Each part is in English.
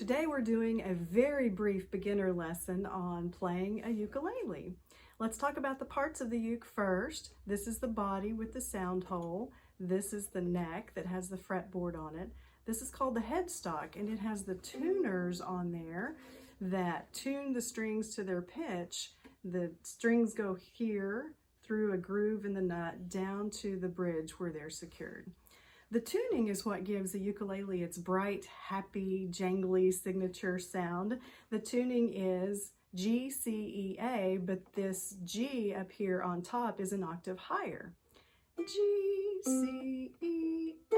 Today we're doing a very brief beginner lesson on playing a ukulele. Let's talk about the parts of the uke first. This is the body with the sound hole. This is the neck that has the fretboard on it. This is called the headstock, and it has the tuners on there that tune the strings to their pitch. The strings go here through a groove in the nut down to the bridge where they're secured. The tuning is what gives the ukulele its bright, happy, jangly signature sound. The tuning is G, C, E, A, but this G up here on top is an octave higher. G, C, E, A,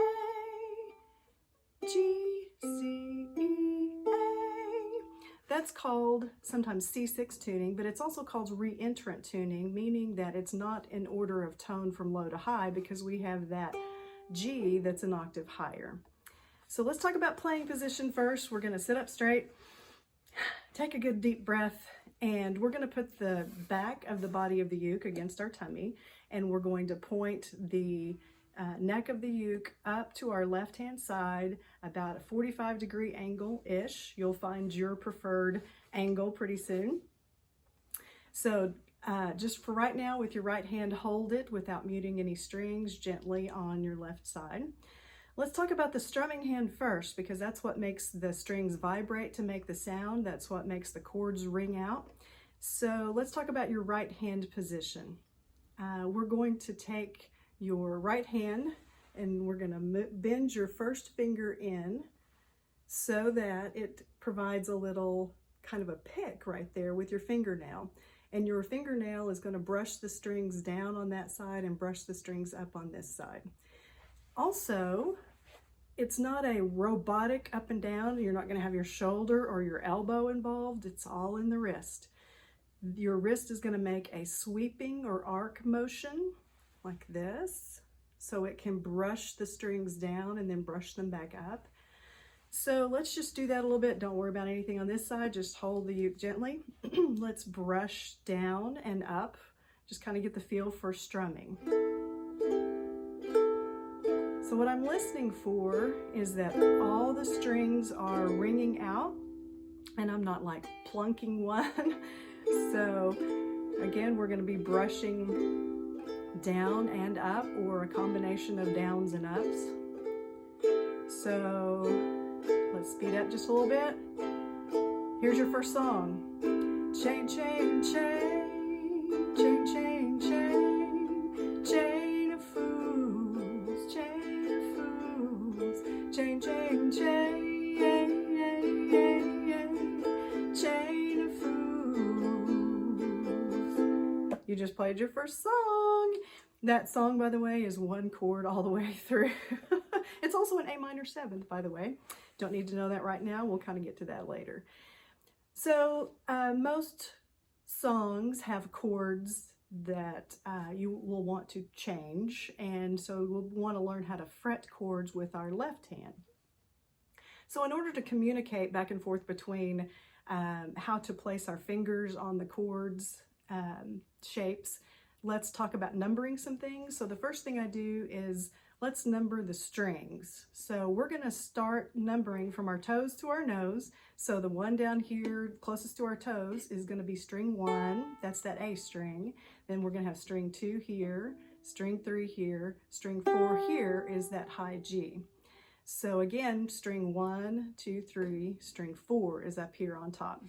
G, C, E, A. That's called sometimes C6 tuning, but it's also called reentrant tuning, meaning that it's not in order of tone from low to high because we have that G that's an octave higher. So let's talk about playing position first. We're going to sit up straight, take a good deep breath, and we're going to put the back of the body of the uke against our tummy, and we're going to point the neck of the uke up to our left hand side about a 45-degree angle-ish. You'll find your preferred angle pretty soon. So just for right now, with your right hand, hold it without muting any strings gently on your left side. Let's talk about the strumming hand first, because that's what makes the strings vibrate to make the sound. That's what makes the chords ring out. So let's talk about your right hand position. We're going to take your right hand and we're going to bend your first finger in so that it provides a little kind of a pick right there with your fingernail. And your fingernail is going to brush the strings down on that side and brush the strings up on this side. Also, it's not a robotic up and down. You're not going to have your shoulder or your elbow involved. It's all in the wrist. Your wrist is going to make a sweeping or arc motion like this, so it can brush the strings down and then brush them back up. So let's just do that a little bit. Don't worry about anything on this side. Just hold the uke gently. Let's brush down and up. Just kind of get the feel for strumming. So what I'm listening for is that all the strings are ringing out, and I'm not like plunking one. So again, we're going to be brushing down and up, or a combination of downs and ups. So let's speed up just a little bit. Here's your first song. Chain, chain, chain, chain, chain, chain, chain of fools, chain of fools, chain, chain, chain, chain of fools. You just played your first song. That song, by the way, is one chord all the way through. It's also an A minor 7th, by the way. Don't need to know that right now. We'll kind of get to that later. So most songs have chords that you will want to change, and so we'll want to learn how to fret chords with our left hand. So in order to communicate back and forth between how to place our fingers on the chords shapes, let's talk about numbering some things. So the first thing I do is let's number the strings. So we're going to start numbering from our toes to our nose. So the one down here closest to our toes is going to be string 1. That's that A string. Then we're going to have string 2 here, string 3 here, string 4 here is that high G. So again, string 1, 2, 3, string 4 is up here on top.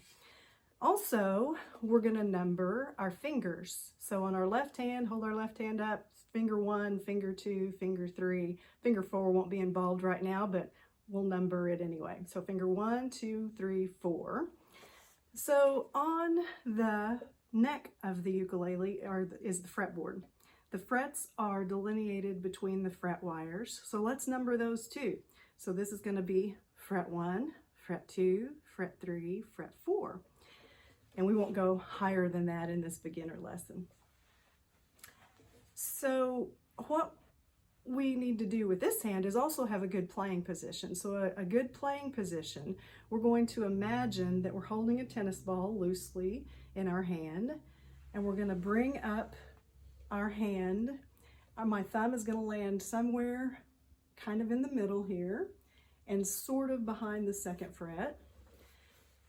Also, we're going to number our fingers. So on our left hand, hold our left hand up, finger 1, finger 2, finger 3. Finger 4 won't be involved right now, but we'll number it anyway. So finger 1, 2, 3, 4. So on the neck of the ukulele is the fretboard. The frets are delineated between the fret wires. So let's number those too. So this is going to be fret 1, fret 2, fret 3, fret 4. And we won't go higher than that in this beginner lesson. So what we need to do with this hand is also have a good playing position. So a good playing position, we're going to imagine that we're holding a tennis ball loosely in our hand, and we're going to bring up our hand. My thumb is going to land somewhere kind of in the middle here and sort of behind the 2nd fret.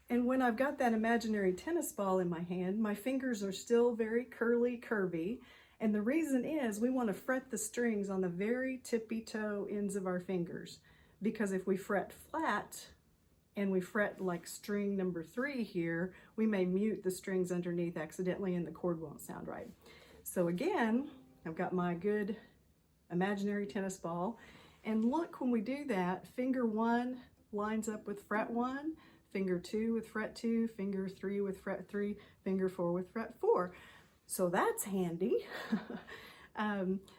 And when I've got that imaginary tennis ball in my hand, my fingers are still very curvy. And the reason is we want to fret the strings on the very tippy toe ends of our fingers. Because if we fret flat and we fret like string number 3 here, we may mute the strings underneath accidentally and the chord won't sound right. So again, I've got my good imaginary tennis ball. And look, when we do that, finger 1 lines up with fret 1, finger 2 with fret 2, finger 3 with fret 3, finger 4 with fret 4. So that's handy.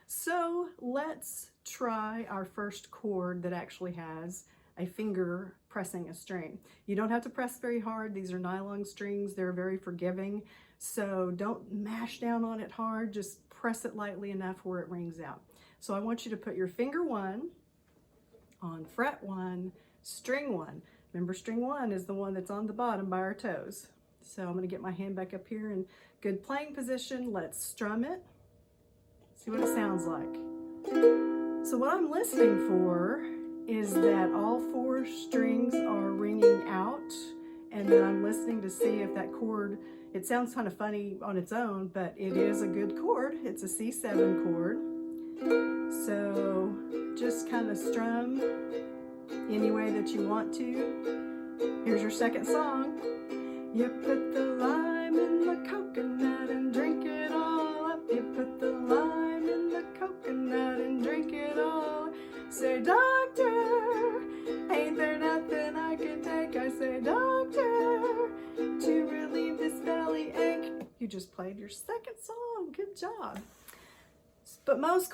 So let's try our first chord that actually has a finger pressing a string. You don't have to press very hard. These are nylon strings. They're very forgiving. So don't mash down on it hard. Just press it lightly enough where it rings out. So I want you to put your finger 1 on fret 1, string 1. Remember, string 1 is the one that's on the bottom by our toes. So I'm going to get my hand back up here in good playing position. Let's strum it. See what it sounds like. So what I'm listening for is that all 4 strings are ringing out, and then I'm listening to see if that chord, it sounds kind of funny on its own, but it is a good chord. It's a C7 chord. So just kind of strum any way that you want to. Here's your second song. You put the lime in the coconut and drink it all up. You put the lime in the coconut and drink it all. Say, doctor, ain't there nothing I can take? I say, doctor, to relieve this belly ache. You just played your second song. Good job. But most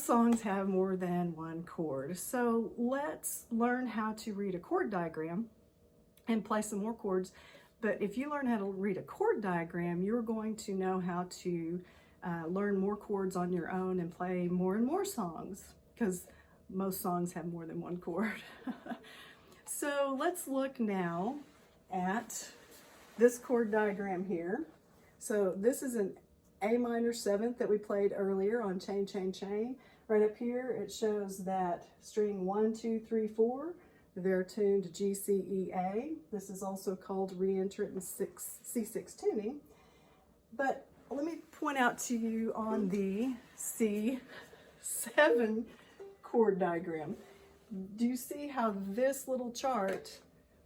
songs have more than one chord. So let's learn how to read a chord diagram and play some more chords. But if you learn how to read a chord diagram, you're going to know how to learn more chords on your own and play more and more songs, because most songs have more than one chord. So let's look now at this chord diagram here. So this is an A minor 7th that we played earlier on Chain, Chain, Chain. Right up here it shows that string 1, 2, 3, 4, they're tuned to G, C, E, A. This is also called reentrant and C6 tuning. But let me point out to you on the C7 chord diagram. Do you see how this little chart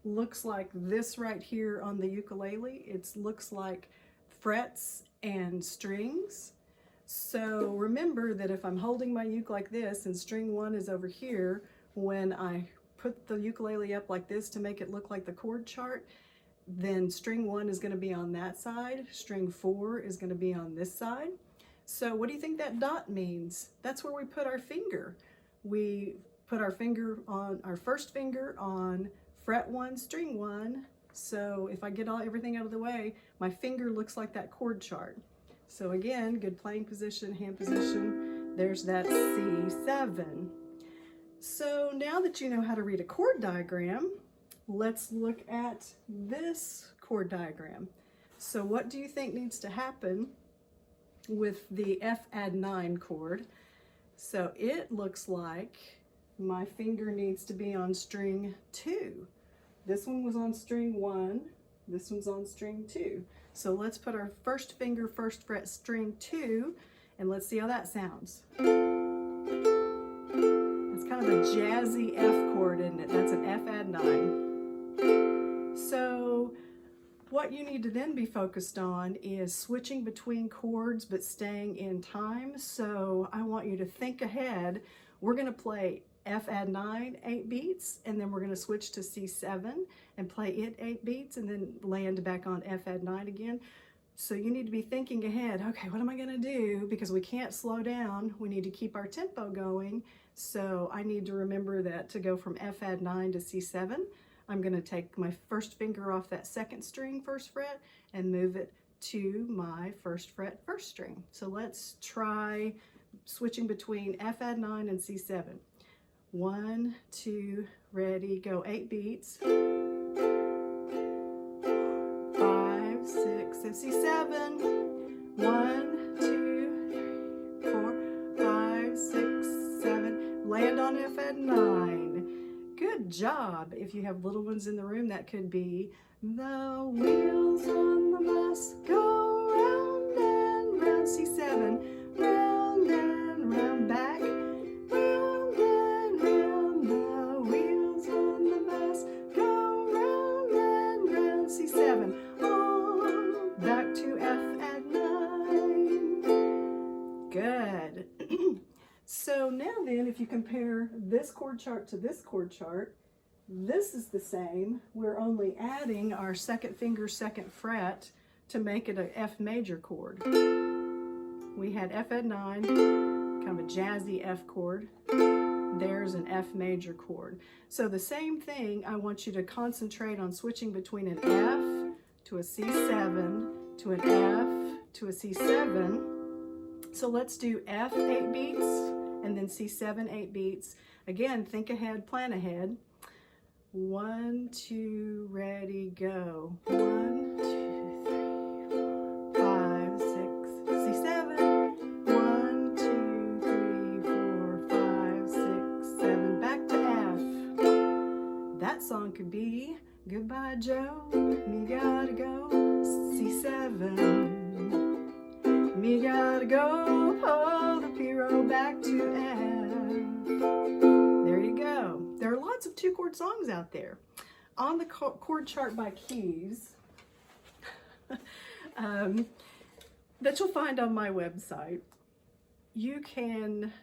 looks like this right here on the ukulele? It looks like frets and strings. So remember that if I'm holding my uke like this and string 1 is over here, when I put the ukulele up like this to make it look like the chord chart, then string 1 is going to be on that side, string 4 is going to be on this side. So what do you think that dot means? That's where we put our finger. We put our finger on, our first finger on fret 1, string 1. So if I get everything out of the way, my finger looks like that chord chart. So again, good playing position, hand position, there's that C7. So now that you know how to read a chord diagram, let's look at this chord diagram. So what do you think needs to happen with the F add 9 chord? So it looks like my finger needs to be on string 2. This one was on string 1, this one's on string 2. So let's put our first finger, first fret, string 2, and let's see how that sounds. It's kind of a jazzy F chord, isn't it? That's an F add 9. So what you need to then be focused on is switching between chords but staying in time. So I want you to think ahead. We're going to play F add 9 8 beats, and then we're going to switch to C7 and play it 8 beats, and then land back on F add 9 again. So you need to be thinking ahead. Okay, what am I going to do? Because we can't slow down. We need to keep our tempo going. So I need to remember that to go from F add 9 to C7, I'm going to take my first finger off that second string, first fret, and move it to my first fret, first string. So let's try switching between F add 9 and C7. 1, 2, ready, go. 8 beats. 5, 6, and C7. 1, 2, 3, 4, 5, 6, 7. Land on F add 9. Good job. If you have little ones in the room, that could be the wheels on the bus go round and round. C7, round and round, back, round and round. The wheels on the bus go round and round. C7, on, back to F at 9. Good. So now then, if you compare this chord chart to this chord chart, this is the same. We're only adding our second finger, second fret to make it an F major chord. We had F at 9, kind of a jazzy F chord. There's an F major chord. So the same thing, I want you to concentrate on switching between an F to a C7 to an F to a C7. So let's do F 8 beats and then C7 8 beats. Again, think ahead, plan ahead. 1, 2, ready, go. 1, 2, 3, 4, 5, 6, C7. 1, 2, 3, 4, 5, 6, 7. Back to F. That song could be Goodbye Joe, me gotta go, C7. Me gotta go, pull the Piro back to F. There you go. There are lots of 2-chord songs out there. On the chord chart by keys that you'll find on my website, you can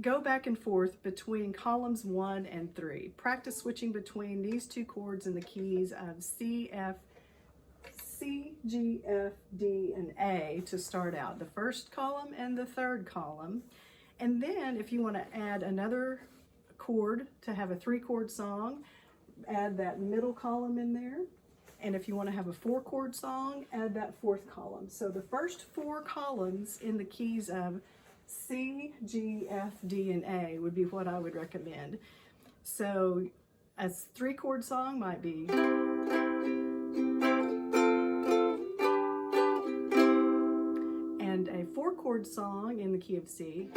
go back and forth between columns 1 and 3. Practice switching between these 2 chords in the keys of C, F, C, G, F, D, and A to start out. The first column and the third column. And then if you want to add another chord to have a 3-chord song, add that middle column in there. And if you want to have a 4-chord song, add that 4th column. So the first 4 columns in the keys of C, G, F, D, and A would be what I would recommend. So a 3-chord song might be and a 4-chord song in the key of C.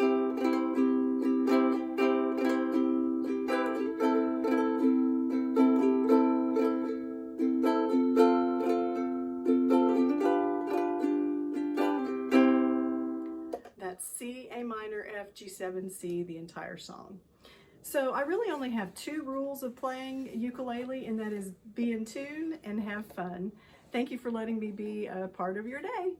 That's C, A minor, F, G7, C, the entire song. So I really only have 2 rules of playing ukulele, and that is be in tune and have fun. Thank you for letting me be a part of your day.